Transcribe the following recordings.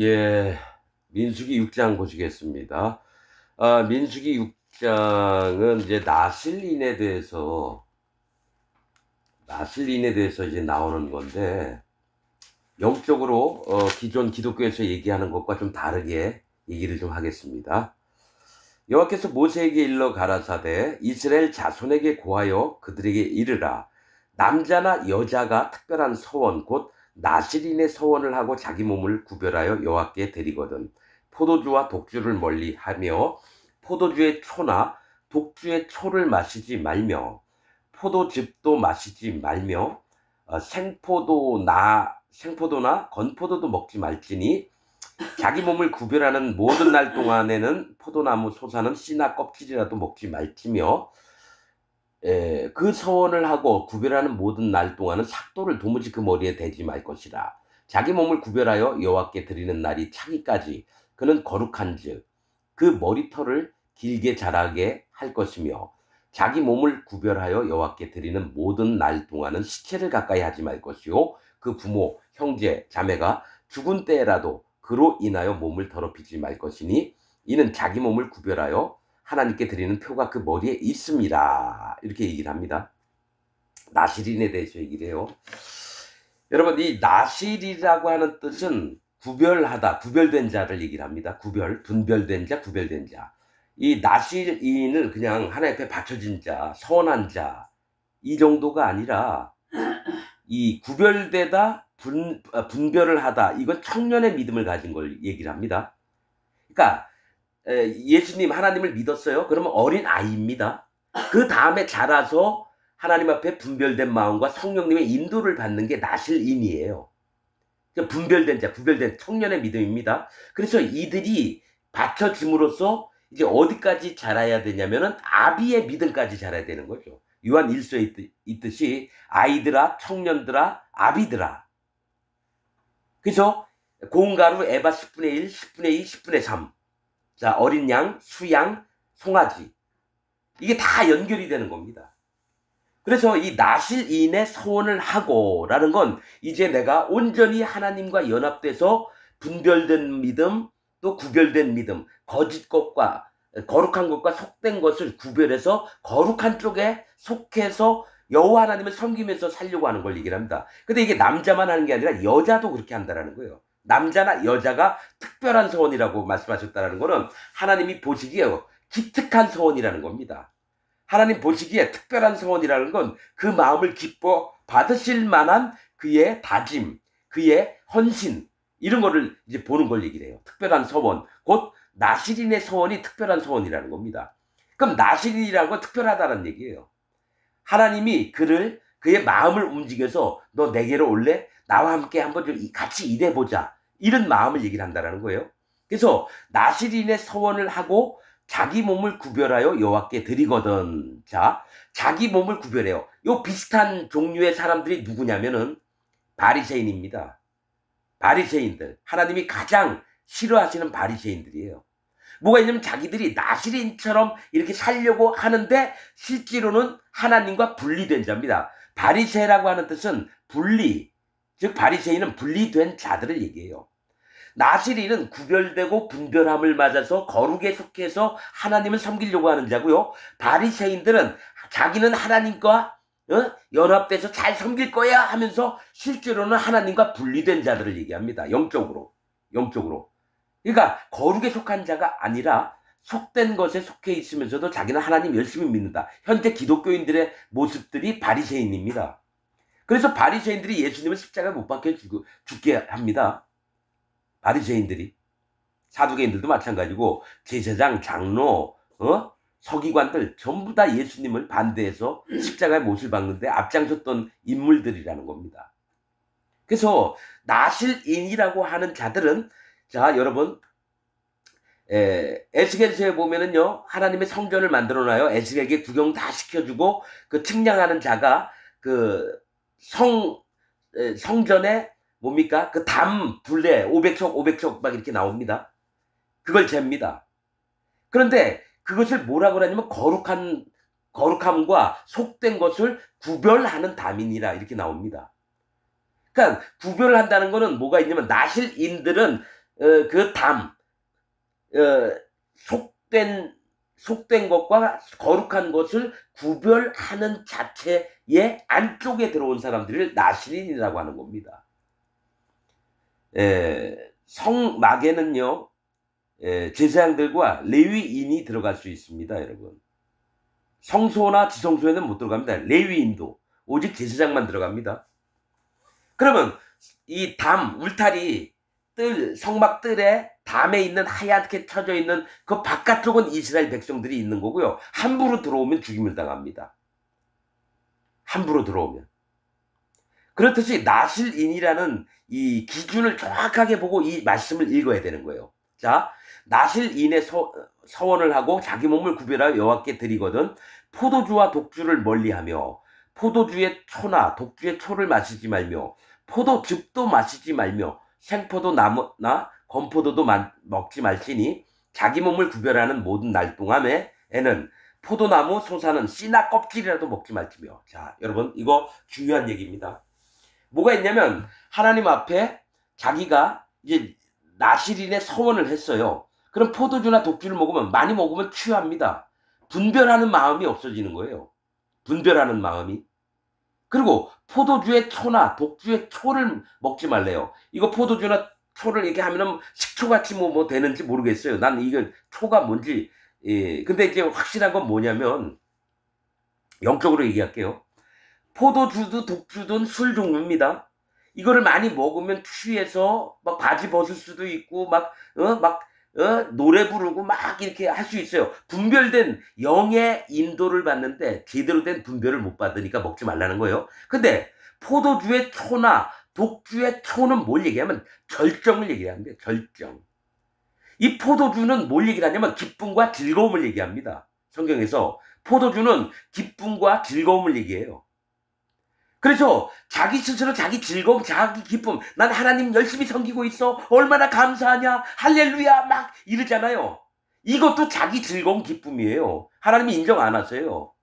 예, 민수기 6장 보시겠습니다. 민수기 6장은 이제 나실인에 대해서 이제 나오는 건데, 영적으로, 기존 기독교에서 얘기하는 것과 좀 다르게 얘기를 좀 하겠습니다. 여호와께서 모세에게 일러 가라사대 이스라엘 자손에게 고하여 그들에게 이르라. 남자나 여자가 특별한 서원 곧 나실인의 서원을 하고 자기 몸을 구별하여 여호와께 드리거든 포도주와 독주를 멀리하며 포도주의 초나 독주의 초를 마시지 말며 포도즙도 마시지 말며 생포도나 건포도도 먹지 말지니 자기 몸을 구별하는 모든 날 동안에는 포도나무 솟아는 씨나 껍질이라도 먹지 말지며 그 서원을 하고 구별하는 모든 날 동안은 삭도를 도무지 그 머리에 대지 말 것이라. 자기 몸을 구별하여 여호와께 드리는 날이 차기까지 그는 거룩한즉 그 머리털을 길게 자라게 할 것이며 자기 몸을 구별하여 여호와께 드리는 모든 날 동안은 시체를 가까이 하지 말 것이요 그 부모, 형제, 자매가 죽은 때라도 그로 인하여 몸을 더럽히지 말 것이니 이는 자기 몸을 구별하여 하나님께 드리는 표가 그 머리에 있습니다. 이렇게 얘기를 합니다. 나실인에 대해서 얘기를 해요. 여러분, 이 나실이라고 하는 뜻은 구별하다, 구별된 자를 얘기를 합니다. 분별된 자, 구별된 자. 이 나실인을 그냥 하나님 앞에 바쳐진 자, 선한 자, 이 정도가 아니라 이 구별되다, 분별을 하다, 이건 청년의 믿음을 가진 걸 얘기를 합니다. 그러니까 예수님, 하나님을 믿었어요? 그러면 어린 아이입니다. 그 다음에 자라서 하나님 앞에 분별된 마음과 성령님의 인도를 받는 게 나실인이에요. 분별된 자, 구별된 청년의 믿음입니다. 그래서 이들이 받쳐짐으로써 이제 어디까지 자라야 되냐면은 아비의 믿음까지 자라야 되는 거죠. 요한 1서에 있듯이 아이들아, 청년들아, 아비들아. 그래서 공가루, 에바 10분의 1, 10분의 2, 10분의 3. 자, 어린 양, 수양, 송아지. 이게 다 연결이 되는 겁니다. 그래서 이 나실인의 서원을 하고 라는 건 이제 내가 온전히 하나님과 연합돼서 분별된 믿음, 또 구별된 믿음, 거짓 것과 거룩한 것과 속된 것을 구별해서 거룩한 쪽에 속해서 여호와 하나님을 섬기면서 살려고 하는 걸 얘기를 합니다. 근데 이게 남자만 하는 게 아니라 여자도 그렇게 한다는 거예요. 남자나 여자가 특별한 서원이라고 말씀하셨다는 거는 하나님이 보시기에 기특한 서원이라는 겁니다. 하나님 보시기에 특별한 서원이라는 건 그 마음을 기뻐 받으실 만한 그의 다짐, 그의 헌신, 이런 거를 이제 보는 걸 얘기를 해요. 특별한 서원, 곧 나실인의 서원이 특별한 서원이라는 겁니다. 그럼 나실인이라는 건 특별하다는 얘기예요. 하나님이 그의 마음을 움직여서 너 내게로 올래? 나와 함께 한번 좀 같이 일해보자. 이런 마음을 얘기를 한다는 거예요. 그래서 나실인의 서원을 하고 자기 몸을 구별하여 여호와께 드리거든. 자, 자기 몸을 구별해요. 요 비슷한 종류의 사람들이 누구냐면은 바리새인입니다. 바리새인들. 하나님이 가장 싫어하시는 바리새인들이에요. 뭐가 있냐면 자기들이 나실인처럼 이렇게 살려고 하는데 실제로는 하나님과 분리된 자입니다. 바리새라고 하는 뜻은 분리, 즉 바리새인은 분리된 자들을 얘기해요. 나실인은 구별되고 분별함을 맞아서 거룩에 속해서 하나님을 섬기려고 하는 자고요. 바리새인들은 자기는 하나님과 연합돼서 잘 섬길 거야 하면서 실제로는 하나님과 분리된 자들을 얘기합니다. 영적으로. 그러니까 거룩에 속한 자가 아니라 속된 것에 속해 있으면서도 자기는 하나님 열심히 믿는다. 현재 기독교인들의 모습들이 바리새인입니다. 그래서 바리새인들이 예수님을 십자가에 못 박혀 죽게 합니다. 바리새인들이. 사두개인들도 마찬가지고 제사장, 장로, 서기관들 전부 다 예수님을 반대해서 십자가에 못을 박는데 앞장섰던 인물들이라는 겁니다. 그래서 나실인이라고 하는 자들은, 자, 여러분, 에스겔서에 보면은요, 하나님의 성전을 만들어놔요. 에스겔에게 구경 다 시켜주고, 그 측량하는 자가 그 성전에 뭡니까? 그 불에 500척 막 이렇게 나옵니다. 그걸 잽니다. 그런데 그것을 뭐라고 하냐면 거룩함과 속된 것을 구별하는 담이니라 이렇게 나옵니다. 그러니까 구별을 한다는 거는 뭐가 있냐면 나실인들은 그 담, 속된 것과 거룩한 것을 구별하는 자체의 안쪽에 들어온 사람들을 나실인이라고 하는 겁니다. 성막에는요, 제사장들과 레위인이 들어갈 수 있습니다, 여러분. 성소나 지성소에는 못 들어갑니다. 레위인도 오직 제사장만 들어갑니다. 그러면 이 울타리 성막 뜰에 담에 있는 하얗게 쳐져 있는 그 바깥쪽은 이스라엘 백성들이 있는 거고요. 함부로 들어오면 죽임을 당합니다. 함부로 들어오면. 그렇듯이 나실인이라는 이 기준을 정확하게 보고 이 말씀을 읽어야 되는 거예요. 자, 나실인의 서원을 하고 자기 몸을 구별하여 여호와께 드리거든 포도주와 독주를 멀리하며 포도주의 초나 독주의 초를 마시지 말며 포도즙도 마시지 말며 생포도 나무나 건포도도 먹지 말지니 자기 몸을 구별하는 모든 날 동안에는 포도나무 솟아는 씨나 껍질이라도 먹지 말지며. 자, 여러분 이거 중요한 얘기입니다. 뭐가 있냐면 하나님 앞에 자기가 이제 나실인의 서원을 했어요. 그럼 포도주나 독주를 먹으면 많이 먹으면 취합니다. 분별하는 마음이 없어지는 거예요. 분별하는 마음이. 그리고 포도주의 초나 독주의 초를 먹지 말래요. 이거 포도주나 초를 이렇게 하면은 식초같이 뭐 되는지 모르겠어요. 난 이건 초가 뭔지. 근데 이제 확실한 건 뭐냐면 영적으로 얘기할게요. 포도주도 독주든 술 종류입니다. 이거를 많이 먹으면 취해서 막 바지 벗을 수도 있고 노래 부르고 막 이렇게 할 수 있어요. 분별된 영의 인도를 받는데 제대로 된 분별을 못 받으니까 먹지 말라는 거예요. 근데 포도주의 초나 독주의 초는 뭘 얘기하면 절정을 얘기하는데 절정. 이 포도주는 뭘 얘기를 하냐면 기쁨과 즐거움을 얘기합니다. 성경에서 포도주는 기쁨과 즐거움을 얘기해요. 그래서 자기 스스로 자기 즐거움, 자기 기쁨, 난 하나님 열심히 섬기고 있어, 얼마나 감사하냐, 할렐루야 막 이러잖아요. 이것도 자기 즐거움, 기쁨이에요. 하나님이 인정 안 하세요.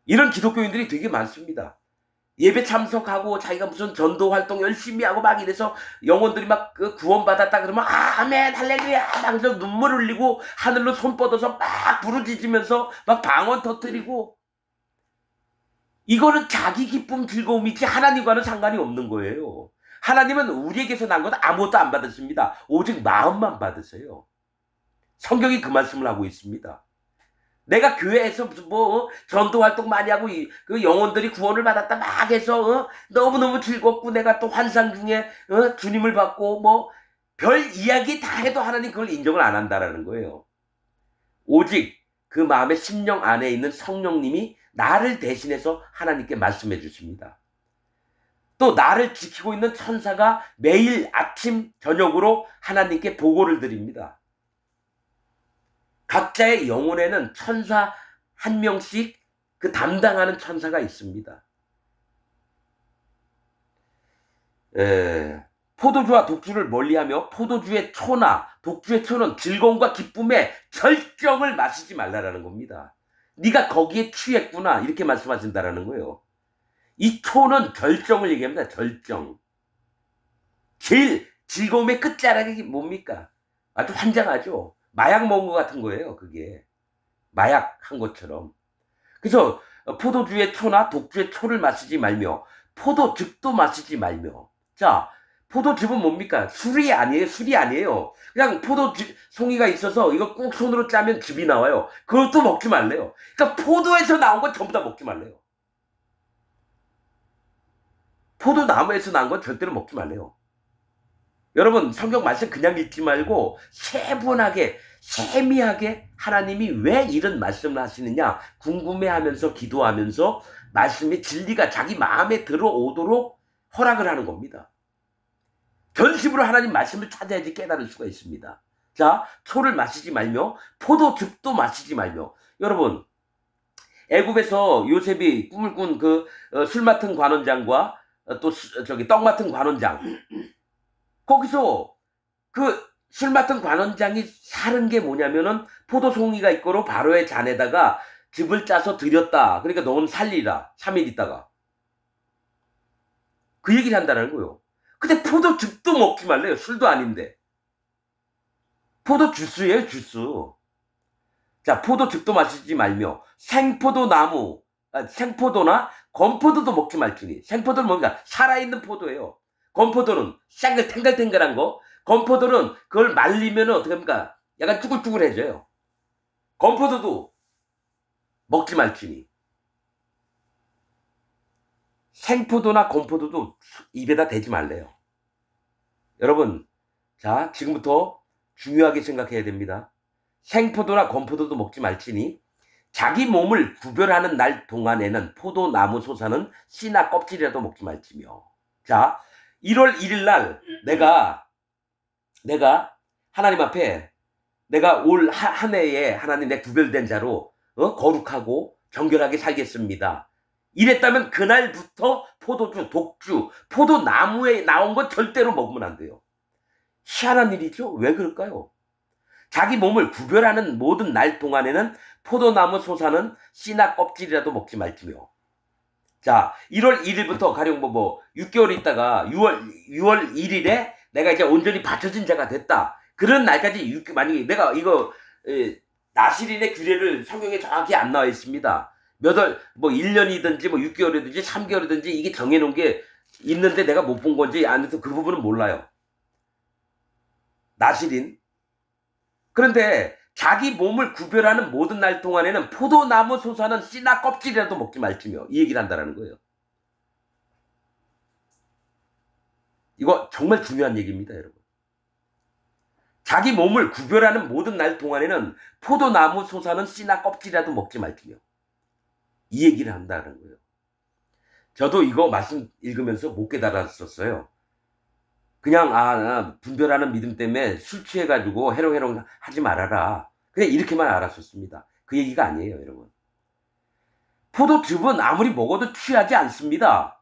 이런 기독교인들이 되게 많습니다. 예배 참석하고 자기가 무슨 전도 활동 열심히 하고 막 이래서 영혼들이 막 구원받았다 그러면 아멘 할렐루야 막 그래서 눈물 흘리고 하늘로 손 뻗어서 막 부르짖으면서 막 방언 터뜨리고, 이거는 자기 기쁨 즐거움이지 하나님과는 상관이 없는 거예요. 하나님은 우리에게서 난 건 아무것도 안 받으십니다. 오직 마음만 받으세요. 성경이 그 말씀을 하고 있습니다. 내가 교회에서 무슨 전도 활동 많이 하고 그 영혼들이 구원을 받았다 막 해서 너무너무 즐겁고 내가 또 환상 중에 주님을 받고 별 이야기 다 해도 하나님 그걸 인정을 안 한다라는 거예요. 오직 그 마음의 심령 안에 있는 성령님이 나를 대신해서 하나님께 말씀해 주십니다. 또 나를 지키고 있는 천사가 매일 아침 저녁으로 하나님께 보고를 드립니다. 각자의 영혼에는 천사 한 명씩 그 담당하는 천사가 있습니다. 포도주와 독주를 멀리하며 포도주의 초나 독주의 초는 즐거움과 기쁨의 절정을 마시지 말라라는 겁니다. 네가 거기에 취했구나 이렇게 말씀하신다라는 거예요. 이 초는 절정을 얘기합니다. 절정. 제일 즐거움의 끝자락이 뭡니까? 아주 환장하죠. 마약 먹은 것 같은 거예요. 그게 마약 한 것처럼. 그래서 포도주의 초나 독주의 초를 마시지 말며 포도즙도 마시지 말며. 자, 포도즙은 뭡니까? 술이 아니에요. 그냥 송이가 있어서 이거 꾹 손으로 짜면 즙이 나와요. 그것도 먹지 말래요. 그러니까 포도에서 나온 건 전부 다 먹지 말래요. 포도나무에서 나온 건 절대로 먹지 말래요. 여러분 성경 말씀 그냥 읽지 말고 세분하게 세미하게 하나님이 왜 이런 말씀을 하시느냐 궁금해하면서 기도하면서 말씀의 진리가 자기 마음에 들어오도록 허락을 하는 겁니다. 전심으로 하나님 말씀을 찾아야지 깨달을 수가 있습니다. 자, 초를 마시지 말며 포도즙도 마시지 말며. 여러분 애굽에서 요셉이 꿈을 꾼 그 술 맡은 관원장과 또 떡 맡은 관원장, 거기서 그 술 맡은 관원장이 사는 게 뭐냐면은 포도송이가 있고로 바로의 잔에다가 즙을 짜서 드렸다. 그러니까 넌 살리라. 3일 있다가. 그 얘기를 한다는 거예요. 근데 포도즙도 먹지 말래요. 술도 아닌데. 포도 주스예요, 주스. 자, 포도즙도 마시지 말며 생포도나무, 생포도나 건포도도 먹지 말지니. 생포도는 뭔가 살아있는 포도예요. 건포도는 탱글탱글한 거. 건포도는 그걸 말리면 어떻게 합니까? 약간 쭈글쭈글해져요. 건포도도 먹지 말지니. 생포도나 건포도도 입에다 대지 말래요. 여러분, 자, 지금부터 중요하게 생각해야 됩니다. 생포도나 건포도도 먹지 말지니 자기 몸을 구별하는 날 동안에는 포도나무 솟아는 씨나 껍질이라도 먹지 말지며. 자, 1월 1일 날 내가 하나님 앞에 내가 올 한 해에 하나님 내 구별된 자로 거룩하고 정결하게 살겠습니다. 이랬다면 그날부터 포도주, 독주, 포도나무에 나온 건 절대로 먹으면 안 돼요. 희한한 일이죠? 왜 그럴까요? 자기 몸을 구별하는 모든 날 동안에는 포도나무 솟아는 씨나 껍질이라도 먹지 말지며. 자, 1월 1일부터 가령 6개월 있다가 6월 1일에 내가 이제 온전히 받쳐진 자가 됐다. 그런 날까지 만약에 내가 이거 나실인의 규례를 성경에 정확히 안 나와 있습니다. 1년이든지 6개월이든지 3개월이든지 이게 정해놓은 게 있는데 내가 못 본 건지 안 해서 그 부분은 몰라요. 나실인. 그런데 자기 몸을 구별하는 모든 날 동안에는 포도나무 솟아는 씨나 껍질이라도 먹지 말지며 이 얘기를 한다는 거예요. 이거 정말 중요한 얘기입니다, 여러분. 자기 몸을 구별하는 모든 날 동안에는 포도나무 솟아는 씨나 껍질이라도 먹지 말지며 이 얘기를 한다는 거예요. 저도 이거 말씀 읽으면서 못 깨달았었어요. 그냥 분별하는 믿음 때문에 술 취해가지고 해롱해롱 하지 말아라. 그냥 이렇게만 알았었습니다. 그 얘기가 아니에요, 여러분. 포도즙은 아무리 먹어도 취하지 않습니다.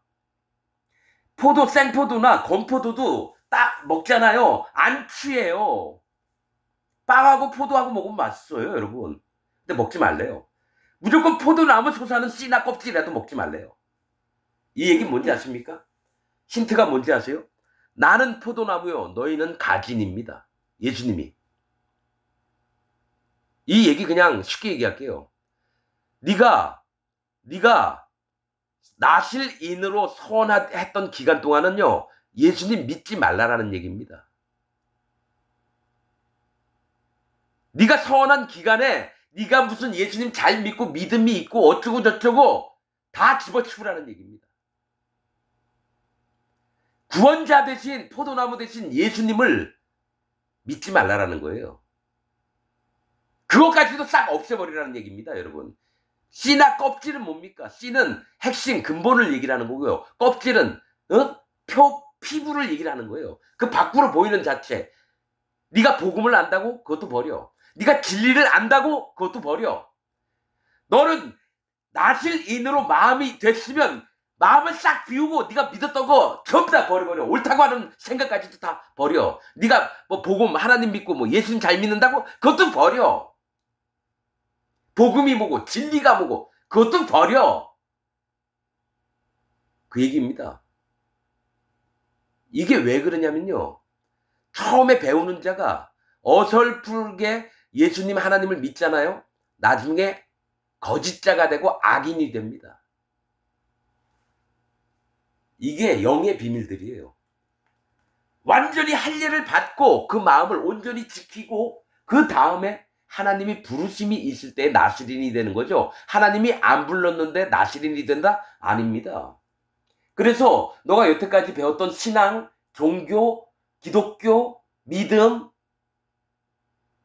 생포도나 건포도도 딱 먹잖아요. 안 취해요. 빵하고 포도하고 먹으면 맛있어요, 여러분. 근데 먹지 말래요. 무조건 포도나무 솟아는 씨나 껍질이라도 먹지 말래요. 이 얘기 뭔지 아십니까? 힌트가 뭔지 아세요? 나는 포도나무요, 너희는 가진입니다. 예수님이. 이 얘기 그냥 쉽게 얘기할게요. 네가 나실인으로 서원했던 기간 동안은요, 예수님 믿지 말라라는 얘기입니다. 네가 서원한 기간에 네가 무슨 예수님 잘 믿고 믿음이 있고 어쩌고 저쩌고 다 집어치우라는 얘기입니다. 구원자 대신 포도나무 대신 예수님을 믿지 말라라는 거예요. 그것까지도 싹 없애버리라는 얘기입니다, 여러분. 씨나 껍질은 뭡니까? 씨는 핵심 근본을 얘기를 하는 거고요. 껍질은 피부를 얘기를 하는 거예요. 그 밖으로 보이는 자체. 네가 복음을 안다고? 그것도 버려. 네가 진리를 안다고? 그것도 버려. 너는 나실인으로 마음이 됐으면 마음을 싹 비우고 네가 믿었던 거 전부 다 버려버려. 옳다고 하는 생각까지도 다 버려. 네가 복음 하나님 믿고 예수님 잘 믿는다고? 그것도 버려. 복음이 뭐고 진리가 뭐고 그것도 버려. 그 얘기입니다. 이게 왜 그러냐면요. 처음에 배우는 자가 어설프게 예수님 하나님을 믿잖아요. 나중에 거짓자가 되고 악인이 됩니다. 이게 영의 비밀들이에요. 완전히 할례를 받고 그 마음을 온전히 지키고 그 다음에 하나님이 부르심이 있을 때 나실인이 되는 거죠. 하나님이 안 불렀는데 나실인이 된다? 아닙니다. 그래서 너가 여태까지 배웠던 신앙, 종교, 기독교, 믿음,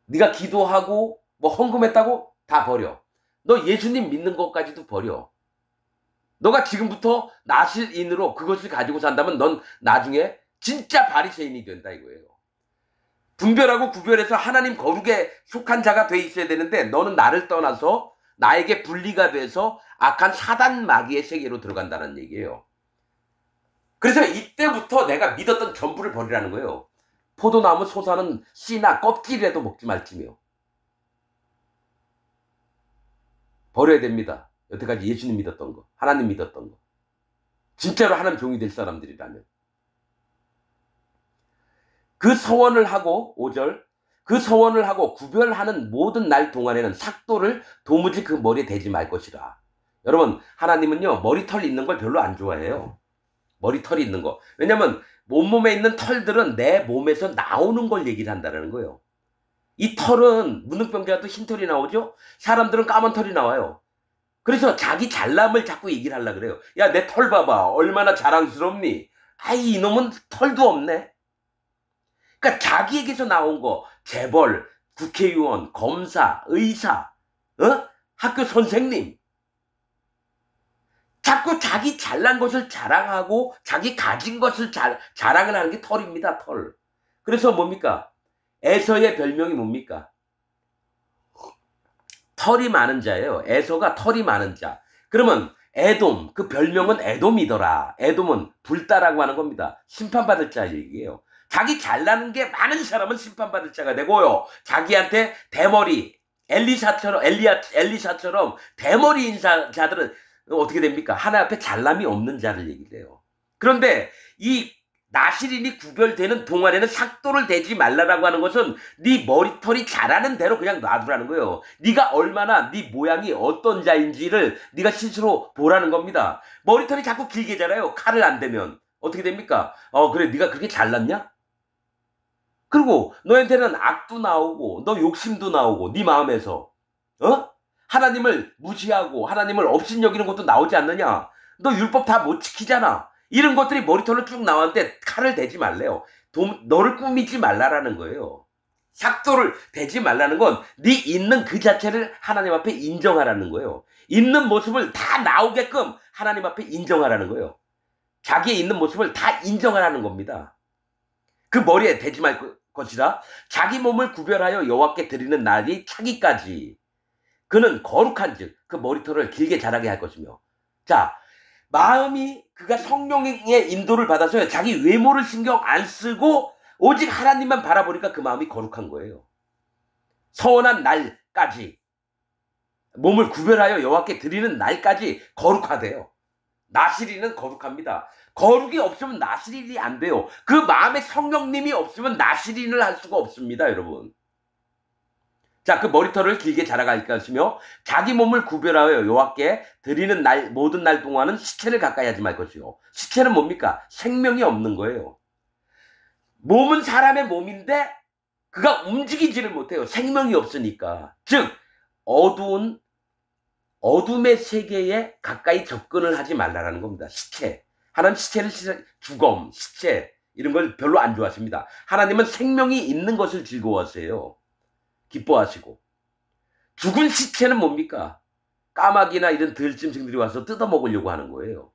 네가 기도하고 헌금했다고 다 버려. 너 예수님 믿는 것까지도 버려. 너가 지금부터 나실인으로 그것을 가지고 산다면 넌 나중에 진짜 바리새인이 된다 이거예요. 분별하고 구별해서 하나님 거룩에 속한 자가 돼 있어야 되는데 너는 나를 떠나서 나에게 분리가 돼서 악한 사단 마귀의 세계로 들어간다는 얘기예요. 그래서 이때부터 내가 믿었던 전부를 버리라는 거예요. 포도나무 솟아는 씨나 껍질이라도 먹지 말지며. 버려야 됩니다. 여태까지 예수님 믿었던 거, 하나님 믿었던 거. 진짜로 하나님 종이 될 사람들이라면. 그 서원을 하고 5절 그 서원을 하고 구별하는 모든 날 동안에는 삭도를 도무지 그 머리에 대지 말 것이라. 여러분, 하나님은요 머리털 있는 걸 별로 안 좋아해요. 머리털이 있는 거. 왜냐면 온몸에 있는 털들은 내 몸에서 나오는 걸 얘기를 한다는 거예요. 이 털은 문둥병자도 흰 털이 나오죠? 사람들은 까만 털이 나와요. 그래서 자기 잘남을 자꾸 얘기를 하려고 그래요. 야, 내 털 봐봐. 얼마나 자랑스럽니? 아이, 이놈은 털도 없네. 그러니까 자기에게서 나온 거, 재벌, 국회의원, 검사, 의사, 학교 선생님. 자꾸 자기 잘난 것을 자랑하고 자기 가진 것을 자랑을 하는 게 털입니다. 털. 그래서 뭡니까? 에서의 별명이 뭡니까? 털이 많은 자예요. 에서가 털이 많은 자. 그러면 에돔, 그 별명은 에돔이더라. 에돔은 불다라고 하는 겁니다. 심판받을 자 얘기예요. 자기 잘나는 게 많은 사람은 심판받을 자가 되고요. 자기한테 대머리, 엘리사처럼 대머리 인사자들은 어떻게 됩니까? 하나님 앞에 잘남이 없는 자를 얘기를 해요. 그런데 이 나실인이 구별되는 동안에는 삭도를 대지 말라라고 하는 것은 네 머리털이 자라는 대로 그냥 놔두라는 거예요. 네가 얼마나 네 모양이 어떤 자인지를 네가 스스로 보라는 겁니다. 머리털이 자꾸 길게 자라요. 칼을 안 대면 어떻게 됩니까? 그래 네가 그렇게 잘났냐? 그리고 너한테는 악도 나오고 너 욕심도 나오고 네 마음에서 하나님을 무시하고 하나님을 업신여기는 것도 나오지 않느냐? 너 율법 다 못 지키잖아. 이런 것들이 머리털로 쭉 나왔는데 칼을 대지 말래요. 너를 꾸미지 말라라는 거예요. 삭도를 대지 말라는 건 네 있는 그 자체를 하나님 앞에 인정하라는 거예요. 있는 모습을 다 나오게끔 하나님 앞에 인정하라는 거예요. 자기의 있는 모습을 다 인정하라는 겁니다. 그 머리에 대지 말 것이라 자기 몸을 구별하여 여호와께 드리는 날이 차기까지 그는 거룩한즉 그 머리털을 길게 자라게 할 것이며. 자, 마음이 그가 성령의 인도를 받아서 자기 외모를 신경 안 쓰고 오직 하나님만 바라보니까 그 마음이 거룩한 거예요. 서원한 날까지 몸을 구별하여 여호와께 드리는 날까지 거룩하대요. 나실인은 거룩합니다. 거룩이 없으면 나실인이 안 돼요. 그 마음에 성령님이 없으면 나실인을 할 수가 없습니다, 여러분. 자, 그 머리털을 길게 자라갈 것이며 자기 몸을 구별하여 여호와께 드리는 날 모든 날 동안은 시체를 가까이 하지 말 것이요. 시체는 뭡니까? 생명이 없는 거예요. 몸은 사람의 몸인데 그가 움직이지를 못해요. 생명이 없으니까. 즉 어둠의 세계에 가까이 접근을 하지 말라라는 겁니다. 시체. 하나님 시체를 죽음, 시체 이런 걸 별로 안 좋아하십니다. 하나님은 생명이 있는 것을 즐거워하세요. 기뻐하시고. 죽은 시체는 뭡니까? 까마귀나 이런 들짐승들이 와서 뜯어먹으려고 하는 거예요.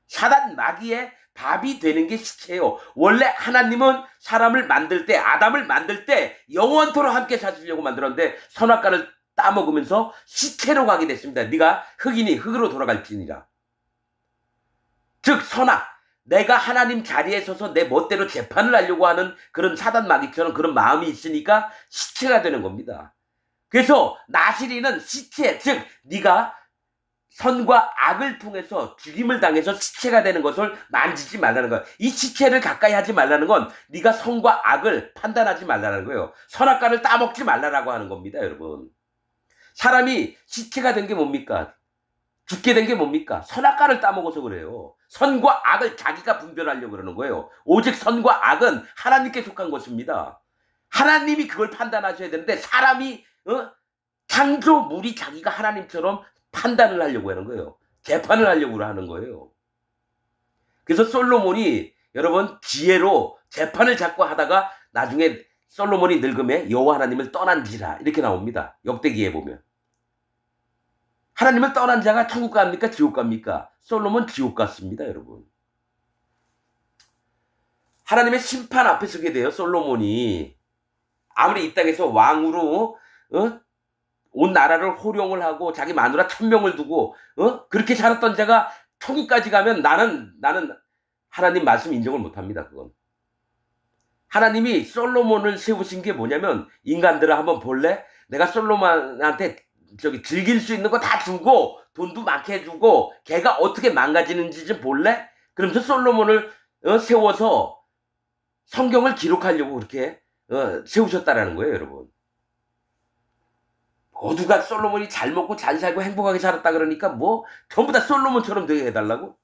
사단 마귀의 밥이 되는 게 시체예요. 원래 하나님은 사람을 만들 때, 아담을 만들 때 영원토록 함께 사시려고 만들었는데 선악과를 따먹으면서 시체로 가게 됐습니다. 네가 흙이니 흙으로 돌아갈지니라. 즉 선악, 내가 하나님 자리에 서서 내 멋대로 재판을 하려고 하는 그런 사단 마귀처럼 그런 마음이 있으니까 시체가 되는 겁니다. 그래서 나실이는 시체, 즉 네가 선과 악을 통해서 죽임을 당해서 시체가 되는 것을 만지지 말라는 거예요. 이 시체를 가까이 하지 말라는 건 네가 선과 악을 판단하지 말라는 거예요. 선악과를 따먹지 말라라고 하는 겁니다, 여러분. 사람이 시체가 된 게 뭡니까? 죽게 된 게 뭡니까? 선악과를 따먹어서 그래요. 선과 악을 자기가 분별하려고 그러는 거예요. 오직 선과 악은 하나님께 속한 것입니다. 하나님이 그걸 판단하셔야 되는데 사람이 창조물이 자기가 하나님처럼 판단을 하려고 하는 거예요. 재판을 하려고 하는 거예요. 그래서 솔로몬이 여러분 지혜로 재판을 자꾸 하다가 나중에 솔로몬이 늙음에 여호와 하나님을 떠난지라 이렇게 나옵니다. 역대기에 보면. 하나님을 떠난 자가 천국 갑니까? 지옥 갑니까? 솔로몬 지옥 갔습니다, 여러분. 하나님의 심판 앞에 서게 돼요, 솔로몬이. 아무리 이 땅에서 왕으로 온 나라를 호령을 하고 자기 마누라 1000명을 두고 그렇게 살았던 자가 천국까지 가면 나는 하나님 말씀 인정을 못합니다. 그건. 하나님이 솔로몬을 세우신 게 뭐냐면 인간들아 한번 볼래? 내가 솔로몬한테 즐길 수 있는 거 다 주고 돈도 많게 해주고 걔가 어떻게 망가지는지 좀 볼래? 그러면서 솔로몬을 세워서 성경을 기록하려고 그렇게 세우셨다라는 거예요, 여러분. 모두가 솔로몬이 잘 먹고 잘 살고 행복하게 살았다 그러니까 뭐 전부 다 솔로몬처럼 되게 해달라고?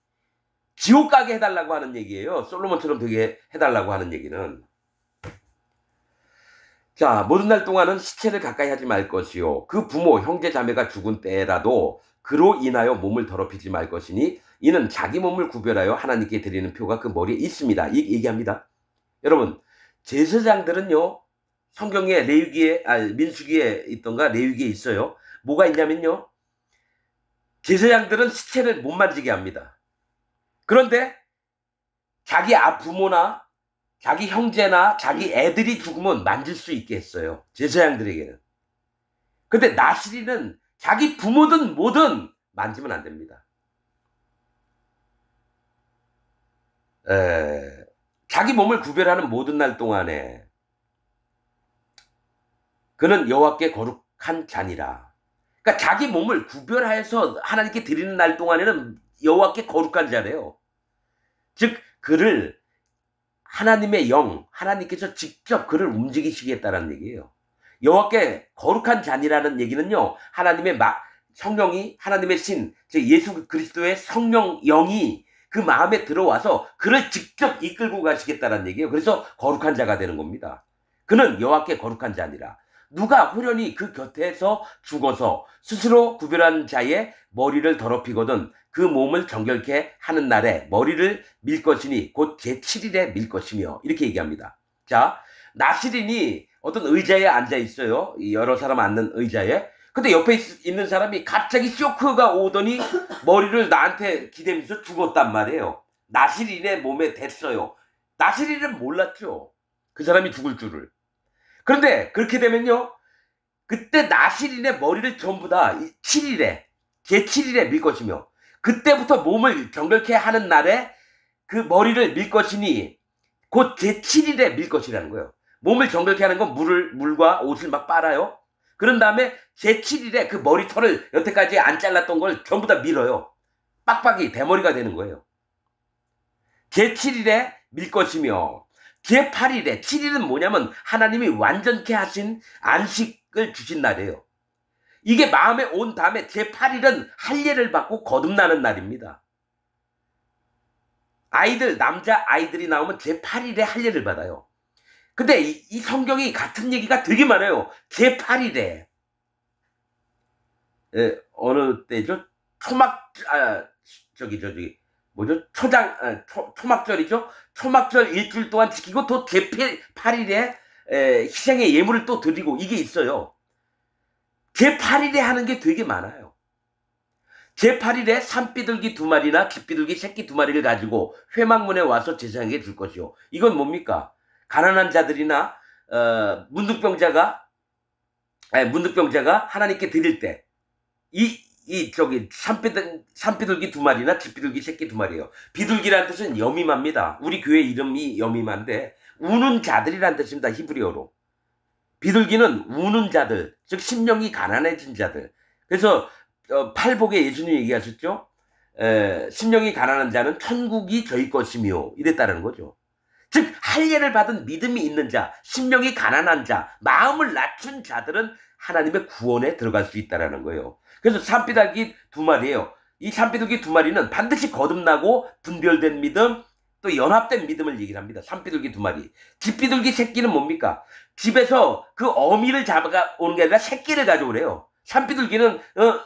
지옥 가게 해달라고 하는 얘기예요. 솔로몬처럼 되게 해달라고 하는 얘기는. 자, 모든 날 동안은 시체를 가까이 하지 말 것이요. 그 부모, 형제, 자매가 죽은 때라도 그로 인하여 몸을 더럽히지 말 것이니 이는 자기 몸을 구별하여 하나님께 드리는 표가 그 머리에 있습니다. 이 얘기합니다. 여러분, 제사장들은요, 성경에 민수기에 있던가 레위기에 있어요. 뭐가 있냐면요, 제사장들은 시체를 못 만지게 합니다. 그런데 자기 부모나 자기 형제나 자기 애들이 죽으면 만질 수 있게 했어요. 제사장들에게는. 근데 나시리는 자기 부모든 뭐든 만지면 안 됩니다. 자기 몸을 구별하는 모든 날 동안에 그는 여호와께 거룩한 자니라. 그러니까 자기 몸을 구별하여서 하나님께 드리는 날 동안에는 여호와께 거룩한 자래요. 즉 그를 하나님의 영, 하나님께서 직접 그를 움직이시겠다는 얘기예요. 여호와께 거룩한 자니라는 얘기는요, 하나님의 성령이, 하나님의 신, 즉 예수 그리스도의 성령 영이 그 마음에 들어와서 그를 직접 이끌고 가시겠다는 얘기예요. 그래서 거룩한 자가 되는 겁니다. 그는 여호와께 거룩한 자니라. 누가 호련히 그 곁에서 죽어서 스스로 구별한 자의 머리를 더럽히거든 그 몸을 정결케 하는 날에 머리를 밀 것이니 곧 제7일에 밀 것이며, 이렇게 얘기합니다. 자, 나시린이 어떤 의자에 앉아 있어요. 여러 사람 앉는 의자에. 근데 옆에 있는 사람이 갑자기 쇼크가 오더니 머리를 나한테 기대면서 죽었단 말이에요. 나시린의 몸에 댔어요. 나시린은 몰랐죠, 그 사람이 죽을 줄을. 그런데 그렇게 되면요, 그때 나시린의 머리를 전부 다 7일에, 제7일에 밀 것이며, 그때부터 몸을 정결케 하는 날에 그 머리를 밀 것이니 곧 제7일에 밀 것이라는 거예요. 몸을 정결케 하는 건 물과 옷을 막 빨아요. 그런 다음에 제7일에 그 머리털을 여태까지 안 잘랐던 걸 전부 다 밀어요. 빡빡이 대머리가 되는 거예요. 제7일에 밀 것이며, 제8일에, 7일은 뭐냐면 하나님이 완전케 하신 안식을 주신 날이에요. 이게 마음에 온 다음에 제8일은 할례를 받고 거듭나는 날입니다. 남자 아이들이 나오면 제8일에 할례를 받아요. 근데 이 성경이 같은 얘기가 되게 많아요. 제8일에. 어느 때죠? 초막절이죠? 초막절 일주일 동안 지키고 또 제8일에 희생의 예물을 또 드리고, 이게 있어요. 제8일에 하는 게 되게 많아요. 제8일에 산비둘기 2마리나 깃비둘기 새끼 2마리를 가지고 회막문에 와서 제사장에게 줄 것이요. 이건 뭡니까? 가난한 자들이나 문득병자가 하나님께 드릴 때 산비둘기 2마리나 깃비둘기 새끼 2마리예요. 비둘기라는 뜻은 여밈합니다. 우리 교회 이름이 여밈한데 우는 자들이라는 뜻입니다, 히브리어로. 비둘기는 우는 자들, 즉 심령이 가난해진 자들. 그래서 팔복에 예수님이 얘기하셨죠. 심령이 가난한 자는 천국이 저희 것이며, 이랬다는 거죠. 즉 할례를 받은 믿음이 있는 자, 심령이 가난한 자, 마음을 낮춘 자들은 하나님의 구원에 들어갈 수 있다는 거예요. 그래서 산비둘기 2마리예요. 이 산비둘기 2마리는 반드시 거듭나고 분별된 믿음, 또 연합된 믿음을 얘기를 합니다. 산비둘기 2마리. 깃비둘기 새끼는 뭡니까? 집에서 그 어미를 잡아오는 게 아니라 새끼를 가져오래요. 산비둘기는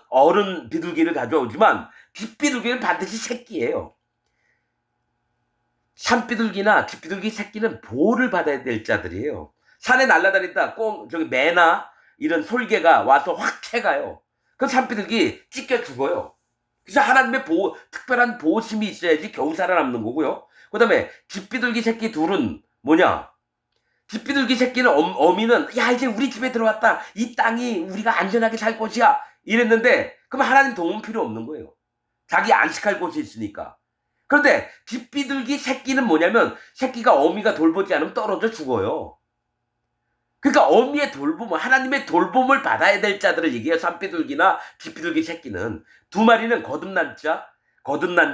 어른 비둘기를 가져오지만 깃비둘기는 반드시 새끼예요. 산비둘기나 깃비둘기 새끼는 보호를 받아야 될 자들이에요. 산에 날아다니다 매나 이런 솔개가 와서 확 채가요. 그럼 산비둘기 찢겨 죽어요. 그래서 하나님의 특별한 보호심이 있어야지 겨우 살아남는 거고요. 그 다음에 깃비둘기 새끼 둘은 뭐냐? 깃비둘기 새끼는 어미는 야, 이제 우리 집에 들어왔다, 이 땅이 우리가 안전하게 살 곳이야, 이랬는데 그럼 하나님 도움 필요 없는 거예요. 자기 안식할 곳이 있으니까. 그런데 깃비둘기 새끼는 뭐냐면 새끼가 어미가 돌보지 않으면 떨어져 죽어요. 그러니까 어미의 돌봄, 하나님의 돌봄을 받아야 될 자들을 얘기해요. 산비둘기나 깃비둘기 새끼는. 2마리는 거듭난